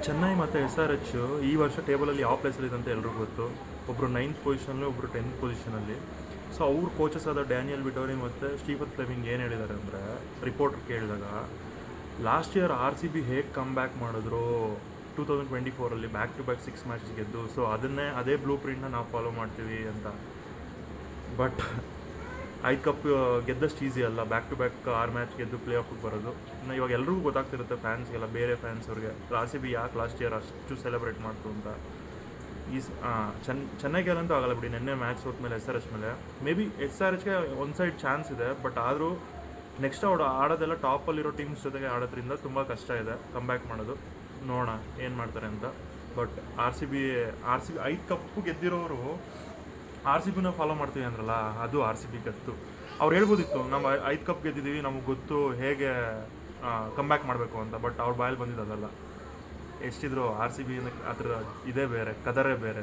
ಚೆನ್ನೈ ಮತ್ತು S R H ಈ ವರ್ಷ ಟೇಬಲಲ್ಲಿ ಯಾವ ಪ್ಲೇಸಲ್ಲಿದೆ ಅಂತ ಎಲ್ರಿಗೂ ಗೊತ್ತು. ಒಬ್ಬರು 9th ಪೊಸಿಷನಲ್ಲಿ, ಒಬ್ಬರು 10th ಪೊಸಿಷನಲ್ಲಿ. ಸೊ ಅವ್ರ ಕೋಚಸ್ ಆದ ಡ್ಯಾನಿಯಲ್ ವಿಟೋರಿ ಮತ್ತು ಸ್ಟೀಫನ್ ಫ್ಲೆಮಿಂಗ್ ಏನು ಹೇಳಿದ್ದಾರೆ ಅಂದರೆ, ರಿಪೋರ್ಟರ್ ಕೇಳಿದಾಗ ಲಾಸ್ಟ್ ಇಯರ್ RCB ಹೇಗೆ ಕಮ್ ಬ್ಯಾಕ್ ಮಾಡಿದ್ರು 2024 ಬ್ಯಾಕ್ ಟು ಬ್ಯಾಕ್ 6 ಮ್ಯಾಚಸ್ ಗೆದ್ದು, ಸೊ ಅದೇ ಬ್ಲೂ ಪ್ರಿಂಟ್ನ ನಾವು ಫಾಲೋ ಮಾಡ್ತೀವಿ ಅಂತ. ಬಟ್ 5 ಕಪ್ ಗೆದ್ದಷ್ಟು ಈಸಿ ಅಲ್ಲ, ಬ್ಯಾಕ್ ಟು ಬ್ಯಾಕ್ 6 ಮ್ಯಾಚ್ ಗೆದ್ದು ಪ್ಲೇ ಆಫಿಗೆ ಬರೋದು. ಇವಾಗ ಎಲ್ರಿಗೂ ಗೊತ್ತಾಗ್ತಿರುತ್ತೆ, ಫ್ಯಾನ್ಸ್ಗೆಲ್ಲ, ಬೇರೆ ಫ್ಯಾನ್ಸ್ ಅವ್ರಿಗೆ, RCB ಯಾಕೆ ಲಾಸ್ಟ್ ಇಯರ್ ಅಷ್ಟು ಸೆಲೆಬ್ರೇಟ್ ಮಾಡ್ತು ಅಂತ. ಚೆನ್ನೈಗೆಲ್ಲಂತೂ ಆಗಲ್ಲ ಬಿಡಿ, ನೆನ್ನೆ ಮ್ಯಾಚ್ ಹೋದ್ಮೇಲೆ SRH ಮೇಲೆ. ಮೇ ಬಿ SRHಗೆ ಒಂದು ಸೈಡ್ ಚಾನ್ಸ್ ಇದೆ, ಬಟ್ ಆದರೂ ನೆಕ್ಸ್ಟ್ ಅವ್ರು ಆಡೋದೆಲ್ಲ ಟಾಪಲ್ಲಿರೋ ಟೀಮ್ಸ್ ಜೊತೆಗೆ ಆಡೋದ್ರಿಂದ ತುಂಬ ಕಷ್ಟ ಇದೆ ಕಮ್ ಬ್ಯಾಕ್ ಮಾಡೋದು. ನೋಡೋಣ ಏನು ಮಾಡ್ತಾರೆ ಅಂತ. ಬಟ್ RCB 5 ಕಪ್ಪು ಗೆದ್ದಿರೋರು RCBನ ಫಾಲೋ ಮಾಡ್ತೀವಿ ಅಂದ್ರಲ್ಲ, ಅದು RCB ಗತ್ತು. ಅವ್ರು ಹೇಳ್ಬೋದಿತ್ತು, ನಾವು 5 ಕಪ್ ಗೆದ್ದಿದ್ದೀವಿ, ನಮಗೆ ಗೊತ್ತು ಹೇಗೆ ಕಮ್ ಬ್ಯಾಕ್ ಮಾಡಬೇಕು ಅಂತ. ಬಟ್ ಅವ್ರ ಬಾಯಲ್ಲಿ ಬಂದಿದ್ದಲ್ಲ. ಎಷ್ಟಿದ್ರು RCB ಅದರ ಇದೇ ಬೇರೆ, ಕದರೇ ಬೇರೆ.